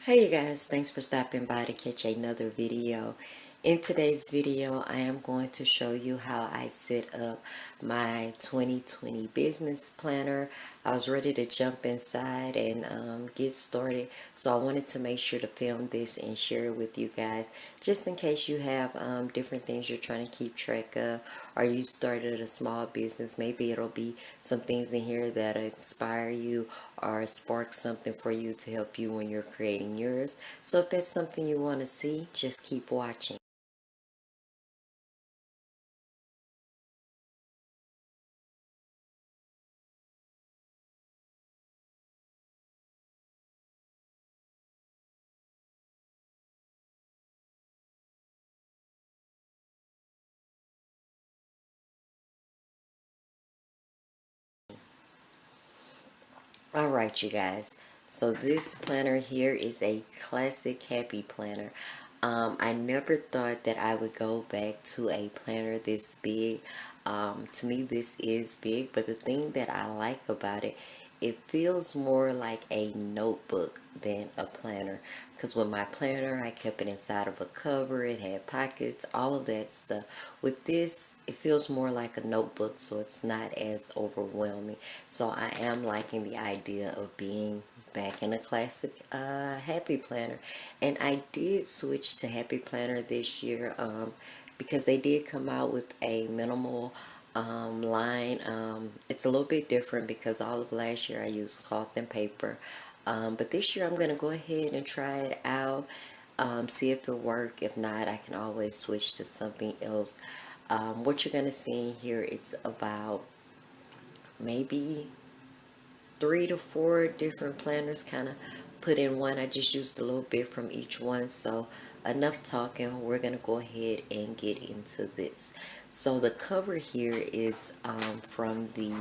Hey you guys, thanks for stopping by to catch another video. In today's video, I am going to show you how I set up my 2020 business planner. I was ready to jump inside and get started, so I wanted to make sure to film this and share it with you guys, just in case you have different things you're trying to keep track of, or you started a small business. Maybe it'll be some things in here that inspire you or spark something for you to help you when you're creating yours. So if that's something you want to see, just keep watching. Alright, you guys. So this planner here is a classic happy planner. I never thought that I would go back to a planner this big. To me, this is big, but the thing that I like about it, it feels more like a notebook than a planner. Because with my planner, I kept it inside of a cover. It had pockets, all of that stuff. With this, it feels more like a notebook, so it's not as overwhelming. So I am liking the idea of being back in a classic Happy Planner. And I did switch to Happy Planner this year because they did come out with a minimal line. It's a little bit different because all of last year I used cloth and paper. But this year I'm going to go ahead and try it out, see if it works. If not, I can always switch to something else. What you're going to see in here, it's about maybe 3 to 4 different planners kind of put in one. I just used a little bit from each one. So enough talking, we're gonna go ahead and get into this. So the cover here is from the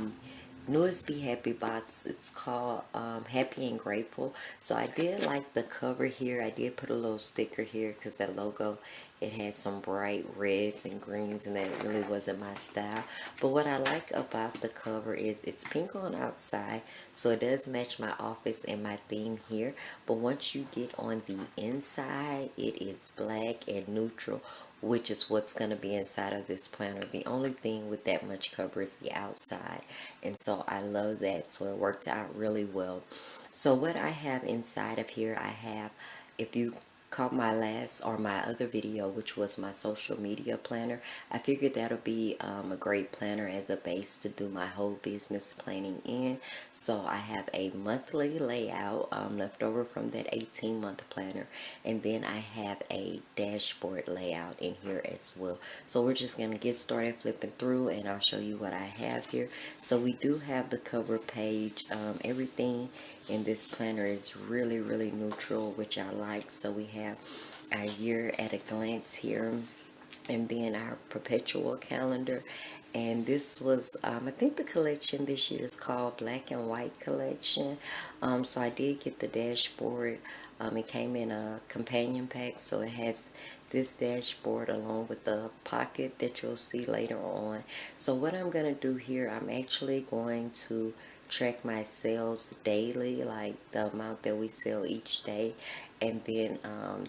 newest Be Happy box. It's called Happy and Grateful. So I did like the cover here. I did put a little sticker here because that logo, it had some bright reds and greens, and that really wasn't my style. But what I like about the cover is it's pink on outside, so it does match my office and my theme here. But once you get on the inside, it is black and neutral, which is what's going to be inside of this planner. The only thing with that much cover is the outside, and so I love that. So it worked out really well. So what I have inside of here, I have, if you caught my last or my other video, which was my social media planner, I figured that'll be a great planner as a base to do my whole business planning in. So I have a monthly layout left over from that 18-month planner, and then I have a dashboard layout in here as well. So we're just going to get started flipping through, and I'll show you what I have here. So we do have the cover page. Everything in this planner is really neutral, which I like. So we have our year at a glance here, and then our perpetual calendar. And this was I think the collection this year is called Black and White Collection. So I did get the dashboard. It came in a companion pack, so it has this dashboard along with the pocket that you'll see later on. So what I'm going to do here, I'm actually going to track my sales daily, like the amount that we sell each day, and then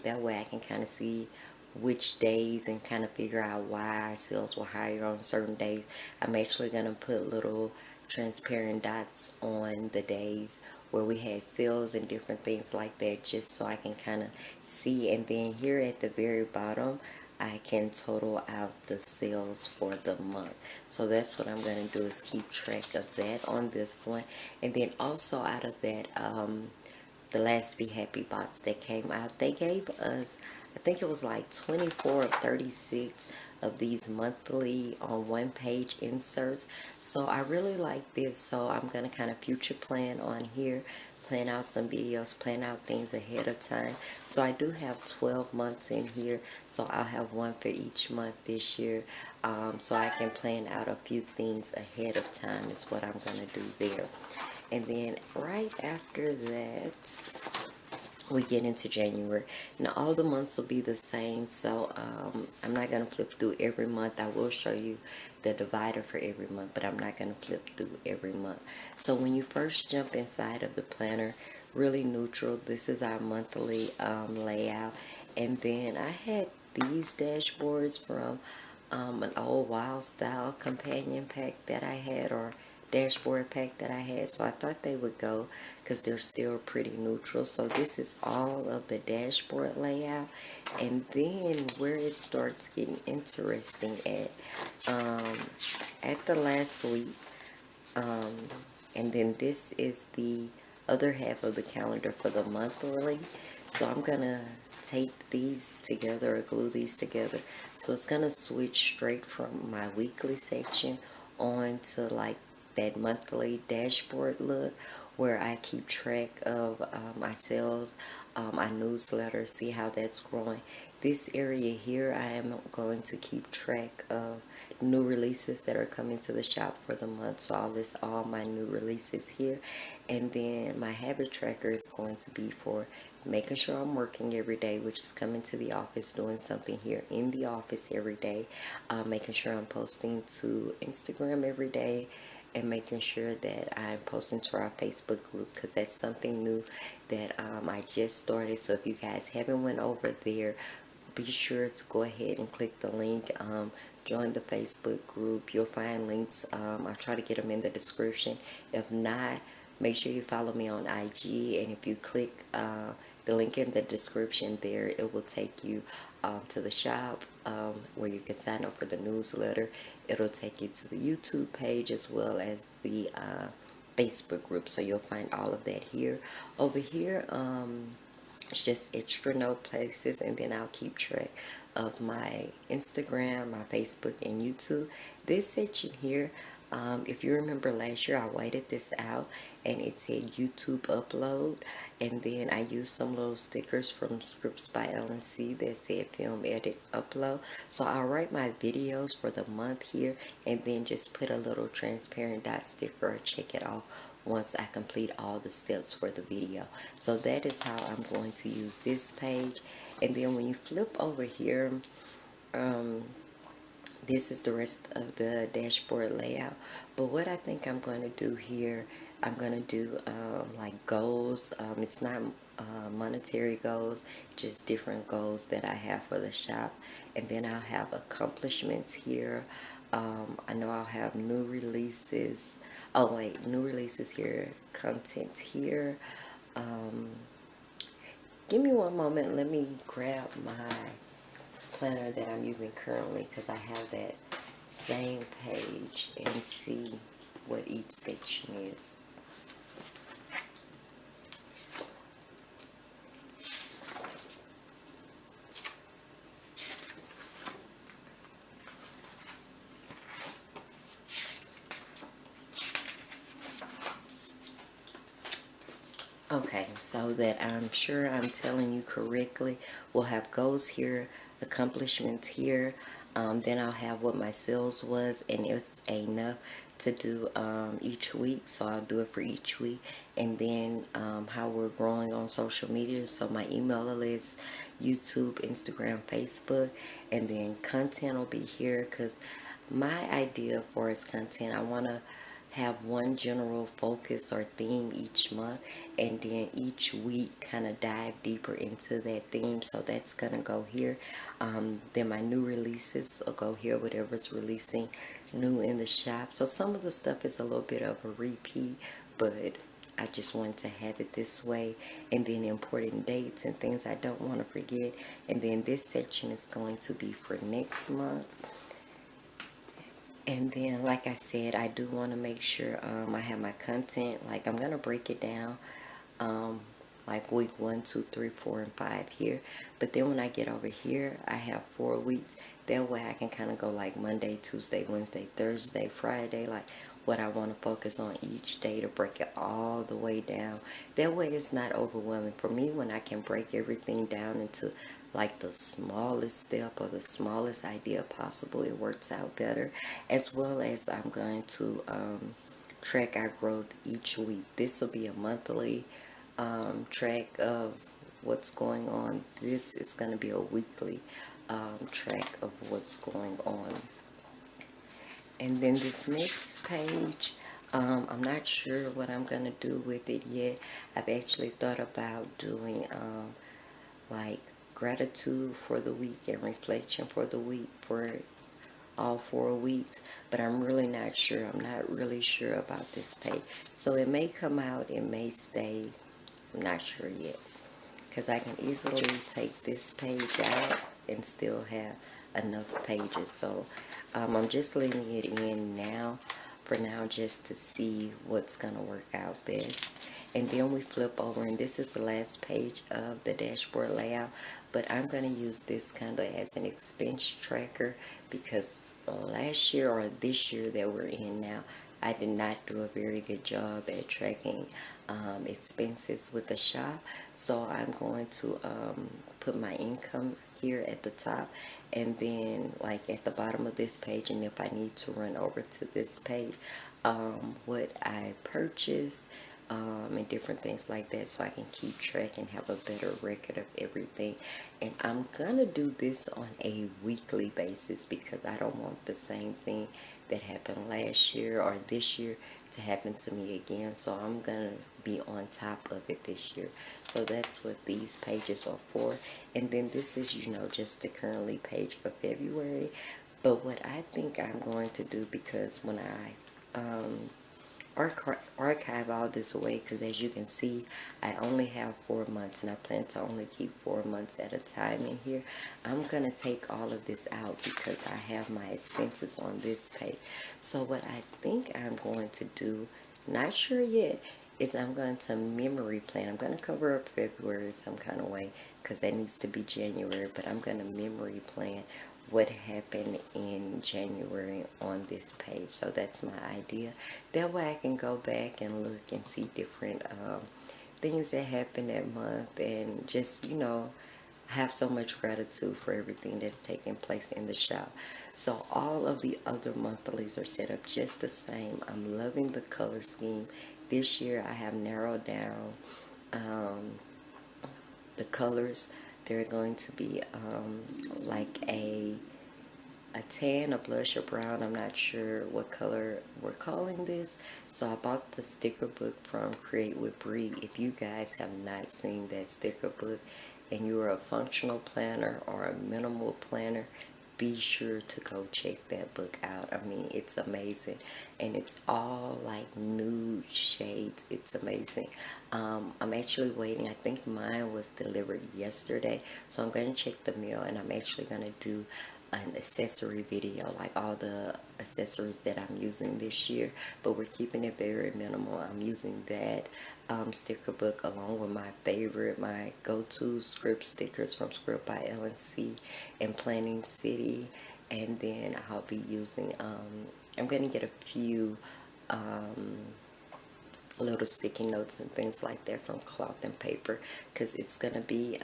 that way I can kind of see which days and kind of figure out why our sales were higher on certain days. I'm actually going to put little transparent dots on the days where we had sales and different things like that, just so I can kind of see. And then here at the very bottom, I can total out the sales for the month. So that's what I'm going to do, is keep track of that on this one. And then also out of that, the last Be Happy box that came out, they gave us, I think it was like 24 or 36 of these monthly on one page inserts. So I really like this. So I'm going to kind of future plan on here, plan out some videos, plan out things ahead of time. So I do have 12 months in here, so I'll have one for each month this year. So I can plan out a few things ahead of time is what I'm going to do there. And then right after that, we get into January. Now all the months will be the same, so I'm not going to flip through every month. I will show you the divider for every month, but I'm not going to flip through every month. So when you first jump inside of the planner, really neutral, this is our monthly layout. And then I had these dashboards from an old Wild Style companion pack that I had, or dashboard pack that I had, so I thought they would go because they're still pretty neutral. So this is all of the dashboard layout, and then where it starts getting interesting um, at the last week, um, and then this is the other half of the calendar for the monthly. So I'm gonna tape these together or glue these together, so it's gonna switch straight from my weekly section on to like that monthly dashboard look, where I keep track of my sales, my newsletter, see how that's growing. This area here, I am going to keep track of new releases that are coming to the shop for the month. So I'll list all my new releases here. And then my habit tracker is going to be for making sure I'm working every day, which is coming to the office, doing something here in the office every day, making sure I'm posting to Instagram every day, and making sure that I'm posting to our Facebook group, because that's something new that I just started. So if you guys haven't went over there, be sure to go ahead and click the link, join the Facebook group. You'll find links. I'll try to get them in the description. If not, make sure you follow me on IG, and if you click the link in the description there, it will take you to the shop, where you can sign up for the newsletter. It'll take you to the YouTube page as well as the Facebook group. So you'll find all of that here. Over here, it's just extra note places, and then I'll keep track of my Instagram, my Facebook, and YouTube. This section here, if you remember last year, I whited this out and it said YouTube upload, and then I used some little stickers from Scripts by LNC that said film edit upload. So I'll write my videos for the month here, and then just put a little transparent dot sticker or check it off once I complete all the steps for the video. So that is how I'm going to use this page. And then when you flip over here, this is the rest of the dashboard layout. But what I think I'm going to do here, I'm going to do like goals. It's not monetary goals, just different goals that I have for the shop. And then I'll have accomplishments here. I know I'll have new releases. Oh wait, new releases here, content here. Um, Give me one moment. Let me grab my planner that I'm using currently, because I have that same page, and see what each section is. Okay, so that I'm sure I'm telling you correctly, we'll have goals here, accomplishments here, then I'll have what my sales was, and it's enough to do each week, so I'll do it for each week. And then how we're growing on social media, so my email list, YouTube, Instagram, Facebook, and then content will be here, because my idea for its content, I want to have one general focus or theme each month, and then each week kind of dive deeper into that theme. So that's gonna go here. Then my new releases will go here, whatever's releasing new in the shop. So some of the stuff is a little bit of a repeat, but I just want to have it this way. And then important dates and things I don't want to forget. And then this section is going to be for next month. And then, like I said, I do want to make sure I have my content. Like, I'm going to break it down, like week 1, 2, 3, 4, and 5 here. But then when I get over here, I have 4 weeks. That way I can kind of go like Monday, Tuesday, Wednesday, Thursday, Friday, like what I want to focus on each day, to break it all the way down. That way it's not overwhelming. For me, when I can break everything down into like the smallest step or the smallest idea possible, it works out better. As well as I'm going to track our growth each week. This will be a monthly track of what's going on. This is going to be a weekly track of what's going on. And then this next page, I'm not sure what I'm going to do with it yet. I've actually thought about doing like gratitude for the week and reflection for the week for all 4 weeks, but I'm really not sure. I'm not really sure about this page. So it may come out, it may stay. I'm not sure yet, because I can easily take this page out and still have enough pages. So I'm just leaving it in now for now, just to see what's gonna work out best. And then we flip over, and this is the last page of the dashboard layout, but I'm going to use this kind of as an expense tracker, because last year or this year that we're in now, I did not do a very good job at tracking expenses with the shop. So I'm going to put my income here at the top, and then like at the bottom of this page, and if I need to run over to this page, what I purchased, and different things like that, so I can keep track and have a better record of everything. And I'm gonna do this on a weekly basis, because I don't want the same thing that happened last year or this year to happen to me again. So I'm gonna be on top of it this year. So that's what these pages are for. And then this is, just the currently page for February. But what I think I'm going to do, because when I archive all this away, because as you can see, I only have 4 months, and I plan to only keep 4 months at a time in here. I'm gonna take all of this out because I have my expenses on this page. So what I think I'm going to do, not sure yet, is I'm going to memory plan. I'm going to cover up February some kind of way, because that needs to be January, but I'm going to memory plan what happened in January on this page. So that's my idea. That way I can go back and look and see different things that happened that month, and just, have so much gratitude for everything that's taking place in the shop. So all of the other monthlies are set up just the same. I'm loving the color scheme. This year I have narrowed down the colors. They're going to be like a tan, a blush, or brown. I'm not sure what color we're calling this. So I bought the sticker book from Create with Bree. If you guys have not seen that sticker book and you're a functional planner or a minimal planner, be sure to go check that book out. I mean, it's amazing, and it's all like nude shades. It's amazing. I'm actually waiting. I think mine was delivered yesterday, so I'm going to check the mail, and I'm actually going to do an accessory video, like all the accessories that I'm using this year, but we're keeping it very minimal. I'm using that sticker book along with my go-to script stickers from Script by LNC and Planning City, and then I'll be using I'm gonna get a few little sticky notes and things like that from cloth and paper, because it's going to be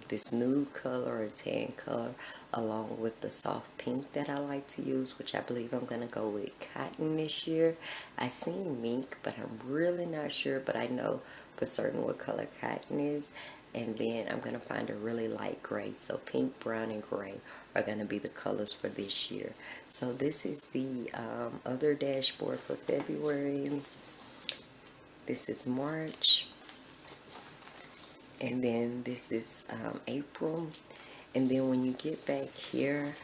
this nude color or tan color along with the soft pink that I like to use, which I believe I'm going to go with cotton this year. I seen mink, but I'm really not sure, but I know for certain what color cotton is. And then I'm going to find a really light gray. So pink, brown, and gray are going to be the colors for this year. So this is the other dashboard for February. This is March, and then this is April. And then when you get back here,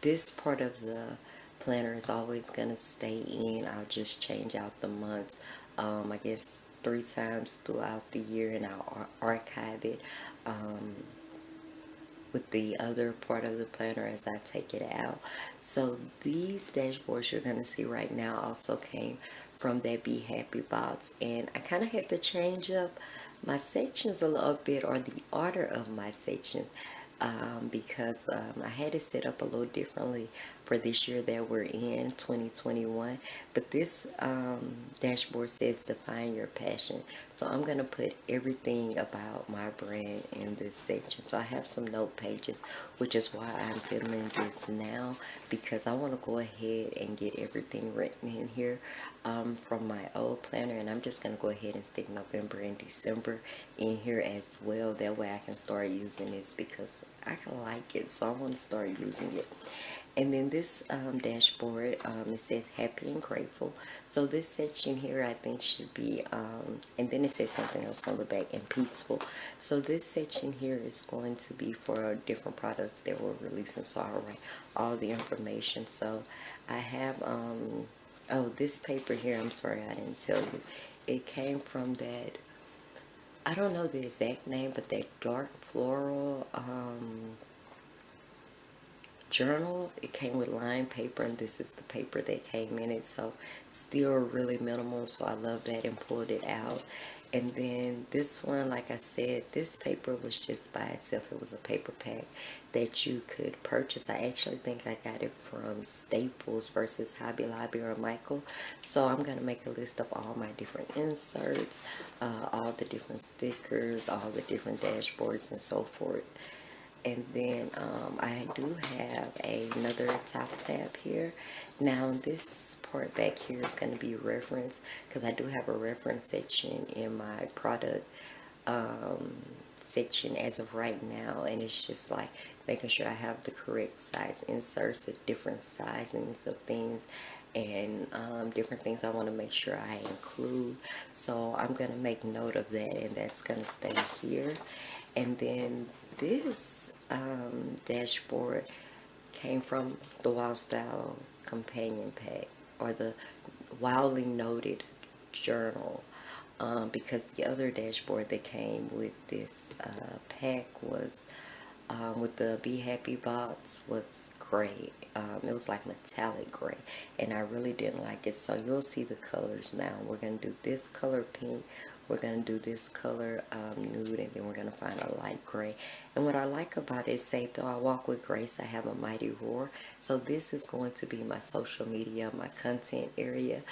this part of the planner is always going to stay in. I'll just change out the months, I guess 3 times throughout the year, and I'll archive it with the other part of the planner as I take it out. So these dashboards you're going to see right now also came from that Be Happy box, and I kind of had to change up my sections a little bit, or the order of my sections, because I had it set up a little differently for this year that we're in, 2021. But this dashboard says define your passion. So I'm going to put everything about my brand in this section. So I have some note pages, which is why I'm filming this now, because I want to go ahead and get everything written in here from my old planner. And I'm just going to go ahead and stick November and December in here as well. That way I can start using this because I like it. So I want to start using it. And then this dashboard, it says happy and grateful. So this section here I think should be, and then it says something else on the back, and peaceful. So this section here is going to be for different products that we're releasing. So I'll write all the information. So I have, oh, this paper here, I'm sorry I didn't tell you. It came from that, I don't know the exact name, but that dark floral, journal. It came with lined paper, and this is the paper that came in it. So still really minimal, so I love that and pulled it out. And then this one, like I said, this paper was just by itself. It was a paper pack that you could purchase. I actually think I got it from Staples versus Hobby Lobby or Michael. So I'm going to make a list of all my different inserts, all the different stickers, all the different dashboards and so forth. And then I do have another top tab here. Now this part back here is going to be reference, because I do have a reference section in my product section as of right now, and it's just like making sure I have the correct size inserts, the different sizings of things, and different things I want to make sure I include. So I'm going to make note of that, and that's going to stay here. And then this dashboard came from the Wild Style Companion Pack, or the Wildly Noted Journal, because the other dashboard that came with this pack was with the Be Happy box was gray. It was like metallic gray, and I really didn't like it. So you'll see the colors now. We're going to do this color pink, we're going to do this color nude, and then we're going to find a light gray. And what I like about it, say, though I walk with grace, I have a mighty roar. So this is going to be my social media, my content area.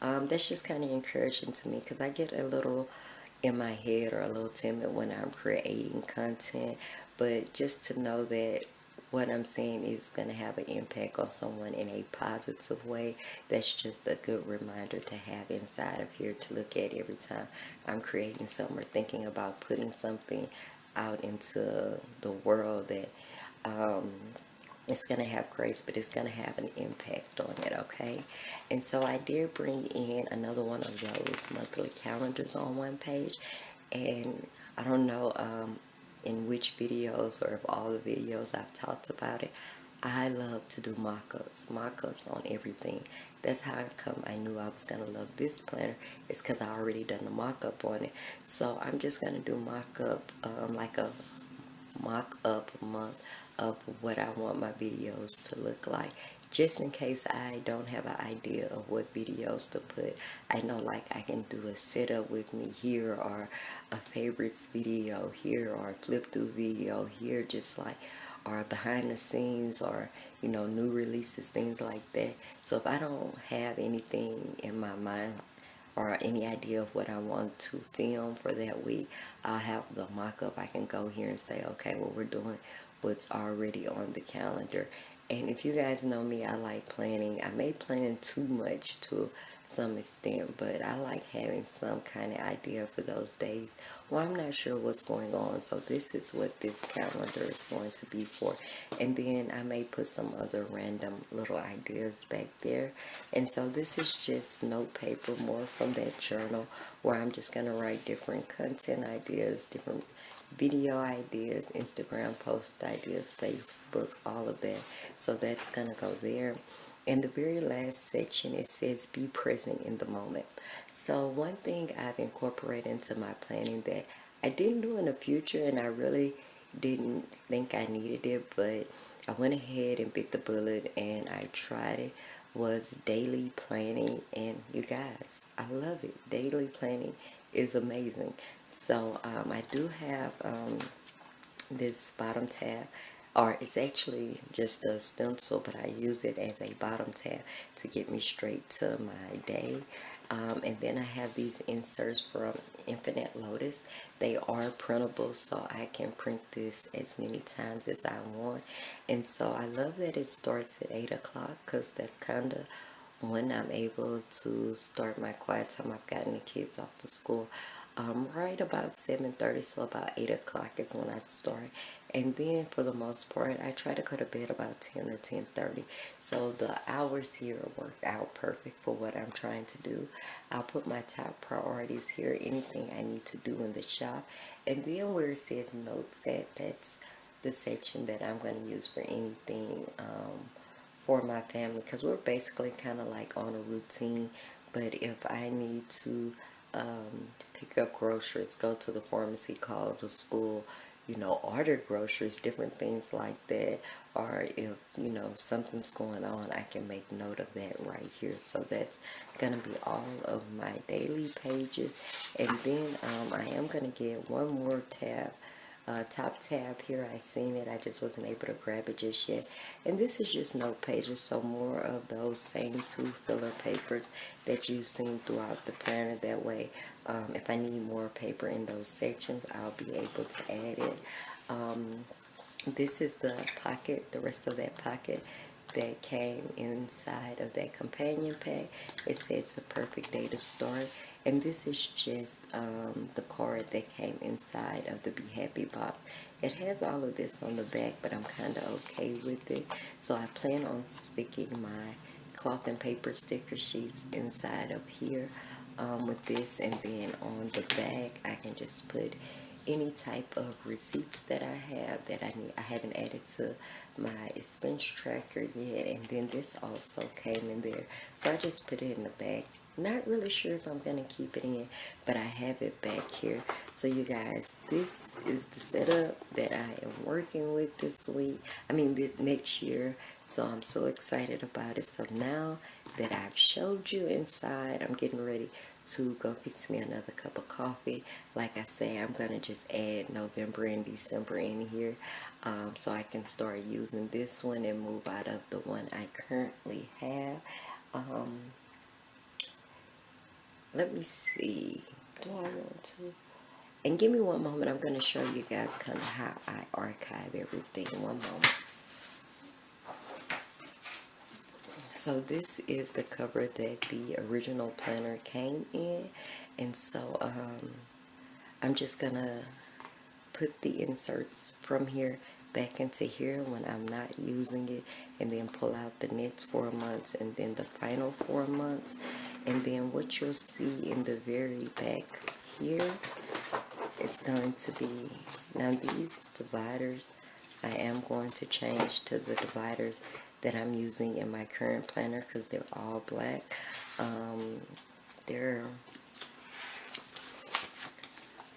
That's just kind of encouraging to me, because I get a little in my head or a little timid when I'm creating content, but just to know that what I'm saying is going to have an impact on someone in a positive way, that's just a good reminder to have inside of here to look at every time I'm creating something or thinking about putting something out into the world, that it's going to have grace, but it's going to have an impact on it, okay? And so I did bring in another one of those monthly calendars on one page, and I don't know in which videos or if all the videos I've talked about it. I love to do mock-ups on everything. That's how come I knew I was going to love this planner. It's because I already done the mock-up on it. So I'm just going to do mock-up, like a mock-up month of what I want my videos to look like, just in case I don't have an idea of what videos to put. I know, like, I can do a setup with me here, or a favorites video here, or a flip through video here, just like, or behind the scenes, or new releases, things like that. So if I don't have anything in my mind or any idea of what I want to film for that week, I'll have the mock-up. I can go here and say, okay, well, we're doing what's already on the calendar. And if you guys know me, I like planning. I may plan too much to some extent, but I like having some kind of idea for those days. Well, I'm not sure what's going on, so this is what this calendar is going to be for. And then I may put some other random little ideas back there. And so this is just note paper, more from that journal, where I'm just going to write different content ideas, different video ideas, Instagram post ideas, Facebook, all of that. So that's going to go there. In the very last section, it says be present in the moment. So one thing I've incorporated into my planning that I didn't do in the future, and I really didn't think I needed it, but I went ahead and bit the bullet and I tried it, was daily planning. And you guys, I love it. Daily planning is amazing. So I do have this bottom tab, or it's actually just a stencil, but I use it as a bottom tab to get me straight to my day. And then I have these inserts from Infinite Lotus. They are printable, so I can print this as many times as I want. And so I love that it starts at 8 o'clock, because that's kind of when I'm able to start my quiet time. I've gotten the kids off to school right about 7:30, so about 8 o'clock is when I start. And then for the most part, I try to go to bed about 10 or 10:30. So the hours here work out perfect for what I'm trying to do. I'll put my top priorities here, anything I need to do in the shop. And then where it says notes at, that's the section that I'm going to use for anything for my family, because we're basically kind of like on a routine. But if I need to pick up groceries, go to the pharmacy, call the school, order groceries, different things like that, or if something's going on, I can make note of that right here. So that's gonna be all of my daily pages. And then I am gonna get one more top tab here. I seen it, I just wasn't able to grab it just yet. And this is just note pages, so more of those same two filler papers that you've seen throughout the planner. That way, if I need more paper in those sections, I'll be able to add it. This is the pocket, the rest of that pocket that came inside of that companion pack. It said it's a perfect day to start. And this is just the card that came inside of the Be Happy box. It has all of this on the back, but I'm kind of okay with it. So I plan on sticking my cloth and paper sticker sheets inside of here with this. And then on the back, I can just put any type of receipts that I have that I need. I haven't added to my expense tracker yet, and then this also came in there, so I just put it in the bag. Not really sure if I'm gonna keep it in, but I have it back here. So you guys, this is the setup that I am working with this week, this next year. So I'm so excited about it. So now that I've showed you inside, I'm getting ready to go fix me another cup of coffee. Like I say, I'm gonna just add November and December in here, so I can start using this one and move out of the one I currently have. Let me see, do I want to? And give me one moment, I'm gonna show you guys kind of how I archive everything. One moment. So this is the cover that the original planner came in, and so I'm just gonna put the inserts from here back into here when I'm not using it, and then pull out the next 4 months and then the final 4 months. And then what you'll see in the very back here is going to be, now these dividers, I am going to change to the dividers that I'm using in my current planner, because they're all black. They're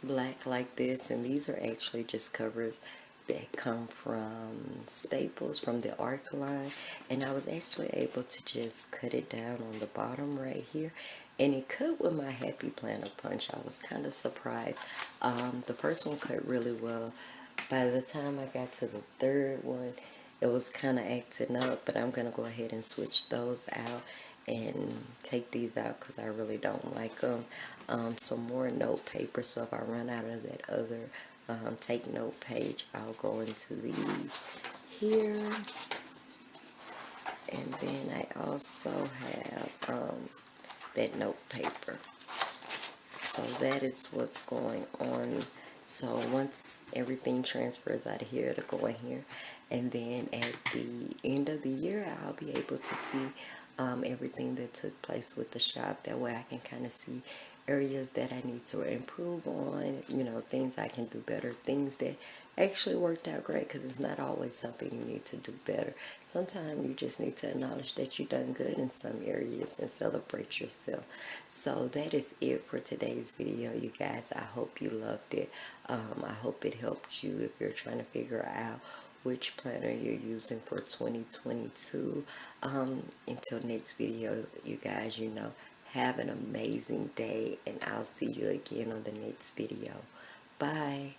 black like this, and these are actually just covers that come from Staples, from the Arc line. And I was actually able to just cut it down on the bottom right here, and it cut with my Happy Planner punch. I was kind of surprised. The first one cut really well. By the time I got to the third one, it was kind of acting up, but I'm going to go ahead and switch those out and take these out because I really don't like them. Some more note paper, so if I run out of that other take note page, I'll go into these here. And then I also have that note paper. So that is what's going on. So once everything transfers out of here, it'll go in here. And then at the end of the year, I'll be able to see everything that took place with the shop. That way I can kind of see areas that I need to improve on, things I can do better, things that actually worked out great, because it's not always something you need to do better. Sometimes you just need to acknowledge that you've done good in some areas and celebrate yourself. So that is it for today's video, you guys. I hope you loved it. I hope it helped you if you're trying to figure out which planner you're using for 2022. Until next video, you guys, have an amazing day, and I'll see you again on the next video. Bye.